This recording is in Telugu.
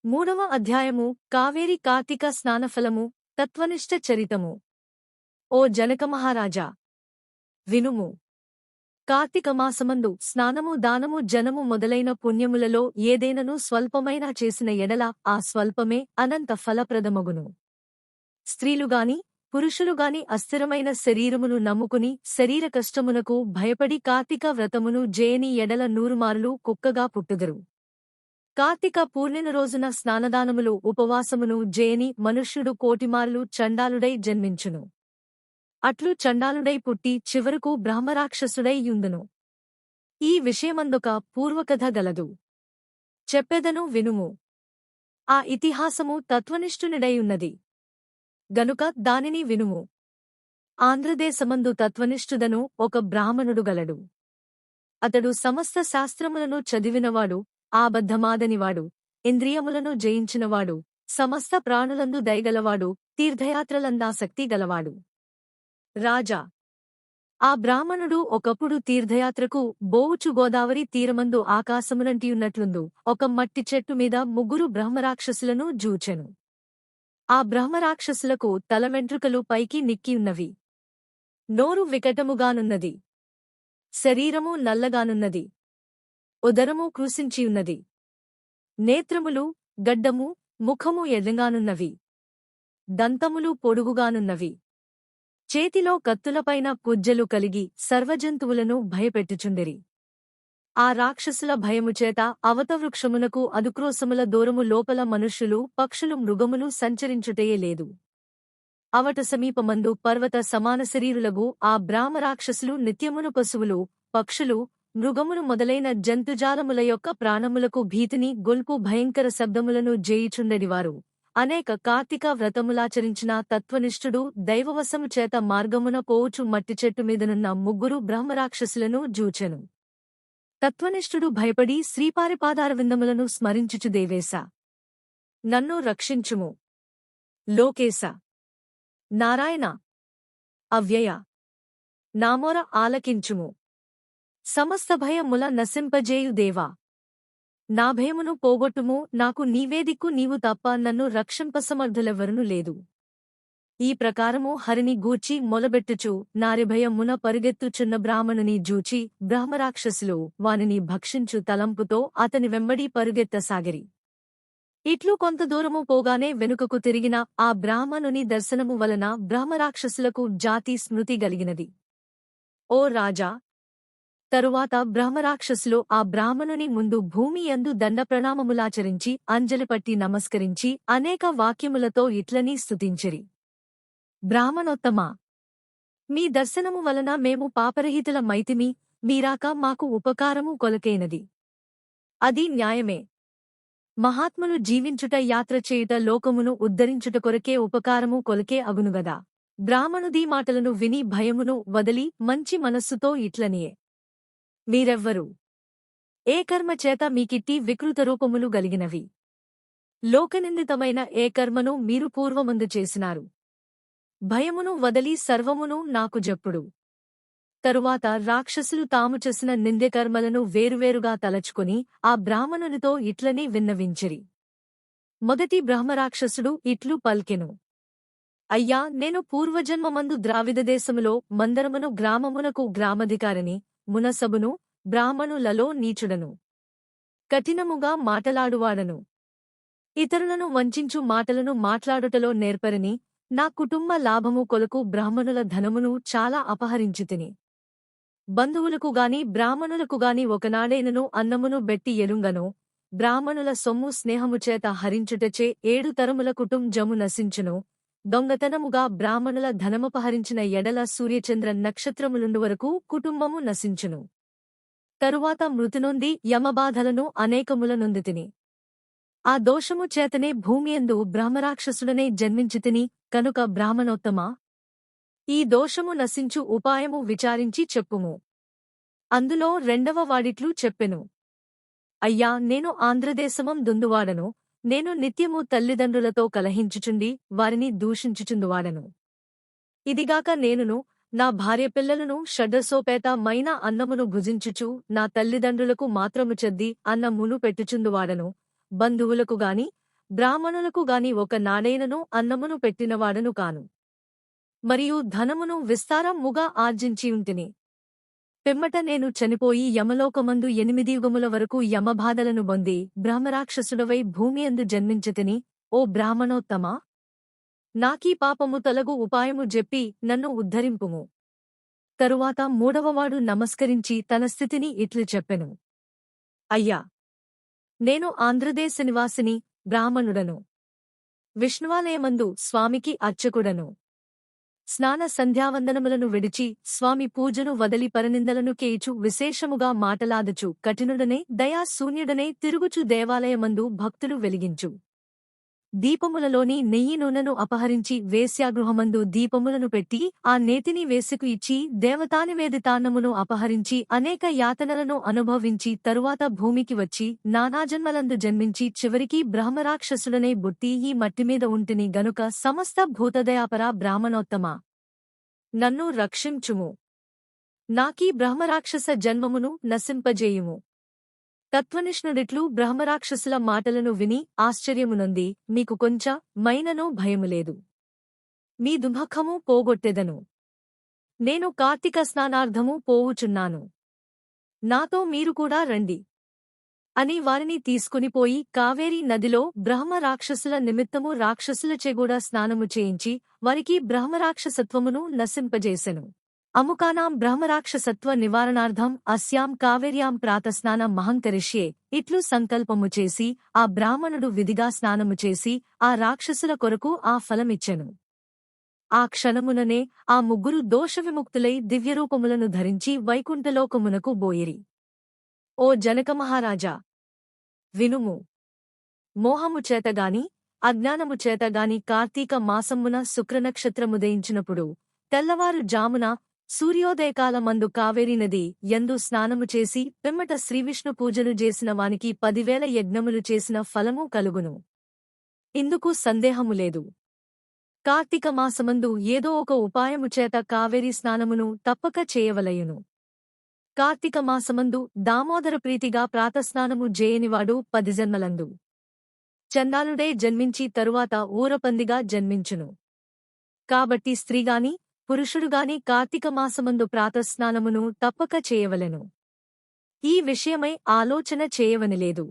మూడవ అధ్యాయము కావేరి కార్తీక స్నానఫలము తత్వనిష్ట చరితము. ఓ జనకమహారాజా, వినుము. కార్తీక మాసమందు స్నానము దానము జనము మొదలైన పుణ్యములలో ఏదైనను స్వల్పమైనా చేసిన ఎడల ఆ స్వల్పమే అనంత ఫలప్రదమగును. స్త్రీలుగాని పురుషులుగాని అస్థిరమైన శరీరమును నమ్ముకుని శరీర కష్టమునకు భయపడి కార్తీక వ్రతమును జేయని ఎడల 100 మారులు కుక్కగా పుట్టుదురు. కార్తీక పూర్ణిమ రోజున స్నానదానములు ఉపవాసమును జేయని మనుష్యుడు 1,000,000 మార్లు చండాలుడై జన్మించును. అట్లు చండాలుడై పుట్టి చివరకు బ్రహ్మరాక్షసుడై యుందును. ఈ విషయమందొక పూర్వకథ గలదు, చెప్పెదను వినుము. ఆ ఇతిహాసము తత్వనిష్ఠునిడైయున్నది గనుక దానిని వినుము. ఆంధ్రదేశమందు తత్వనిష్ఠుడను ఒక బ్రాహ్మణుడు గలడు. అతడు సమస్త శాస్త్రములను చదివినవాడు, ఆబద్ధమాదనివాడు, ఇంద్రియములను జయించినవాడు, సమస్త ప్రాణులందు దయగలవాడు, తీర్థయాత్రలందాసక్తి గలవాడు. రాజా, ఆ బ్రాహ్మణుడు ఒకప్పుడు తీర్థయాత్రకు బోవుచు గోదావరి తీరమందు ఆకాశమునంటియున్నట్లుందు ఒక మట్టి చెట్టు మీద 3 బ్రహ్మరాక్షసులను జూచెను. ఆ బ్రహ్మరాక్షసులకు తల వెంట్రుకలు పైకి నిక్కియున్నవి, నోరు వికటముగానున్నది, శరీరము నల్లగానున్నది, ఉదరము కృశించియున్నది, నేత్రములు గడ్డము ముఖము ఎర్రగానున్నవి, దంతములు పొడుగుగానున్నవి, చేతిలో కత్తులపైన కుజ్జలు కలిగి సర్వజంతువులను భయపెట్టుచుండిరి. ఆ రాక్షసుల భయముచేత అవతవృక్షమునకు అదుక్రోశముల దూరము లోపల మనుష్యులు పక్షులు మృగములు సంచరించుటయే లేదు. అవట సమీపమందు పర్వత సమాన శరీరులగు ఆ బ్రాహ్మరాక్షసులు నిత్యమును పశువులు, పక్షులు, మృగములు మొదలైన జంతుజాలముల యొక్క ప్రాణములకు భీతిని గొల్పు భయంకర శబ్దములను జేయుచుండెడివారు. అనేక కార్తీక వ్రతములాచరించిన తత్వనిష్ఠుడు దైవవశము చేత మార్గమున పోవుచు మట్టిచెట్టు మీదనున్న 3 బ్రహ్మరాక్షసులను జూచెను. తత్వనిష్ఠుడు భయపడి శ్రీపారిపాదారవిందములను స్మరించుచు దేవేశా, నన్ను రక్షించుము. లోకేశ, నారాయణ, అవ్యయ, నామోర ఆలకించుము. సమస్త భయముల నశింపజేయు దేవా, నా భయమును పోగొట్టుము. నాకు నీవే దిక్కు, నీవు తప్ప నన్ను రక్షింపసమర్థులెవ్వరును లేదు. ఈ ప్రకారము హరిని గూర్చి మొలబెట్టుచు నారిభయమున పరుగెత్తుచున్న బ్రాహ్మణుని జూచి బ్రహ్మరాక్షసులు వానిని భక్షించు తలంపుతో అతని వెంబడి పరుగెత్తసాగిరి. ఇట్లు కొంత దూరము పోగానే వెనుకకు తిరిగిన ఆ బ్రాహ్మణుని దర్శనము వలన బ్రహ్మరాక్షసులకు జాతి స్మృతి గలిగినది. ఓ రాజా, తరువాత బ్రహ్మరాక్షసులు ఆ బ్రాహ్మణుని ముందు భూమి యందు దండప్రణామములాచరించి అంజలిపట్టి నమస్కరించి అనేక వాక్యములతో ఇట్లని స్తుతించిరి. బ్రాహ్మణోత్తమా, మీ దర్శనము వలన మేము పాపరహితుల మైతిమి, మీరాక మాకు ఉపకారము కొలకైనది. అది న్యాయమే. మహాత్ములు జీవించుట యాత్ర చేయుట లోకమును ఉద్ధరించుట కొరకే ఉపకారము కొలకే అగునుగదా. బ్రాహ్మణుదీ మాటలను విని భయమును వదలి మంచి మనస్సుతో ఇట్లనియే, మీరెవ్వరు? ఏ కర్మ చేత మీకిట్టి వికృత రూపములు గలిగినవి? లోకనిందితమైన ఏ కర్మను మీరు పూర్వమందు చేసినారు? భయమును వదలి సర్వమును నాకు జెప్పుడు. తరువాత రాక్షసులు తాము చేసిన నింద్యకర్మలను వేరువేరుగా తలచుకొని ఆ బ్రాహ్మణునితో ఇట్లని విన్నవించిరి. మొదటి బ్రహ్మరాక్షసుడు ఇట్లు పల్కెను, అయ్యా, నేను పూర్వజన్మమందు ద్రావిడదేశములో మందరమును గ్రామమునకు గ్రామధికారిని, మునసబును, బ్రాహ్మణులలో నీచుడను, కఠినముగా మాటలాడువాడను, ఇతరులను వంచించు మాటలను మాట్లాడుటలో నేర్పరిని, నా కుటుంబ లాభము కొరకు బ్రాహ్మణుల ధనమును చాలా అపహరించితిని. బంధువులకు గాని బ్రాహ్మణులకు గాని ఒకనాడైనను అన్నమును బెట్టి ఎరుంగను. బ్రాహ్మణుల సొమ్ము స్నేహముచేత హరించుటచే 7 తరముల కుటుంబము నశించును. దొంగతనముగా బ్రాహ్మణుల ధనమపహరించిన ఎడల సూర్యచంద్ర నక్షత్రములుండు వరకు కుటుంబము నశించును. తరువాత మృతినొంది యమబాధలను అనేకముల నొందితిని. ఆ దోషము చేతనే భూమియందు బ్రహ్మరాక్షసుడనే జన్మించితిని. కనుక బ్రాహ్మణోత్తమా, ఈ దోషము నశించు ఉపాయము విచారించి చెప్పుము. అందులో రెండవ వాడిట్లు చెప్పెను, అయ్యా, నేను ఆంధ్రదేశమం దుందువాడను. నేను నిత్యము తల్లిదండ్రులతో కలహించుచుండి వారిని దూషించుచుందువాడను. ఇదిగాక నేనును నా భార్య పిల్లలను షడ్రసోపేత మైన అన్నమును భుజించుచు నా తల్లిదండ్రులకు మాత్రము చెద్ది అన్నమును పెట్టుచుందువాడను. బంధువులకు గాని బ్రాహ్మణులకు గాని ఒక నాడైనను అన్నమును పెట్టినవాడను కాను. మరియు ధనమును విస్తారముగా ఆర్జించియుంటిని. పిమ్మట నేను చనిపోయి యమలోకమందు 8 యుగముల వరకు యమబాధలను పొంది బ్రహ్మరాక్షసుడవై భూమియందు జన్మించితిని. ఓ బ్రాహ్మణోత్తమా, నాకీ పాపము తొలగు ఉపాయము జెప్పి నన్ను ఉద్ధరింపుము. తరువాత మూడవవాడు నమస్కరించి తన స్థితిని ఇట్లు చెప్పెను. అయ్యా, నేను ఆంధ్రదేశ నివాసిని, బ్రాహ్మణుడను. విష్ణువాలయమందు స్వామికి అర్చకుడను. స్నాన సంధ్యావందనములను విడిచి స్వామి పూజను వదలి పరనిందలను కేయుచు విశేషముగా మాటలాడుచు కఠినుడనే దయాశూన్యుడనే తిరుగుచు దేవాలయమందు భక్తులు వెలిగించు దీపములలోని నెయ్యి నూనెను అపహరించి వేశ్యాగృహమందు దీపములను పెట్టి ఆ నేతిని వేసుకు ఇచ్చి దేవతానివేదితాన్నమును అపహరించి అనేక యాతనలను అనుభవించి తరువాత భూమికి వచ్చి నానాజన్మలందు జన్మించి చివరికి బ్రహ్మరాక్షసుడనే బుట్టి ఈ మట్టిమీద ఉంటిని గనుక సమస్త భూతదయాపరా బ్రాహ్మణోత్తమా, నన్ను రక్షించుము. నాకీ బ్రహ్మరాక్షస జన్మమును నశింపజేయుము. తత్వనిష్ణుడిట్లు బ్రహ్మరాక్షసుల మాటలను విని ఆశ్చర్యమునొంది మీకు కొంచ మైననో భయములేదు. మీ దుఃఖము పోగొట్టెదను. నేను కార్తీక స్నానార్థము పోవుచున్నాను. నాతో మీరు కూడా రండి అని వారిని తీసుకునిపోయి కావేరీ నదిలో బ్రహ్మరాక్షసుల నిమిత్తము రాక్షసులచేగూడా స్నానము చేయించి వారికి బ్రహ్మరాక్షసత్వమును నశింపజేసెను. అముకానాం బ్రహ్మరాక్షసత్వ నివారణార్థం అస్యాం కావేర్యాం ప్రాతస్నానం మహంకరిష్యే ఇట్లు సంకల్పము చేసి ఆ బ్రాహ్మణుడు విధిగా స్నానము చేసి ఆ రాక్షసుల కొరకు ఆ ఫలమిచ్చెను. ఆ క్షణముననే ఆ ముగ్గురు దోషవిముక్తులై దివ్యరూపములను ధరించి వైకుంఠలోకమునకు బోయిరి. ఓ జనకమహారాజా, వినుము. మోహము చేతగాని అజ్ఞానము చేతగాని కార్తీక మాసమున శుక్రనక్షత్రముదయించినప్పుడు తెల్లవారు జామున సూర్యోదయకాలమందు కావేరీ నది యందు స్నానము చేసి పిమ్మట శ్రీవిష్ణు పూజలు చేసిన వానికి 10,000 యజ్ఞములు చేసిన ఫలము కలుగును. ఇందుకు సందేహము లేదు. కార్తీక మాసమందు ఏదో ఒక ఉపాయము చేత కావేరీ స్నానమును తప్పక చేయవలయును. కార్తీక మాసమందు దామోదర ప్రీతిగా ప్రాతస్నానము జేయనివాడు 10 జన్మలందు చండాలుడై జన్మించి తరువాత ఊరపందిగా జన్మించును. కాబట్టి స్త్రీగాని పురుషుడుగాని కార్తీక మాసమందు ప్రాతస్నానమును తప్పక చేయవలెను. ఈ విషయమై ఆలోచన చేయవనిలేదు.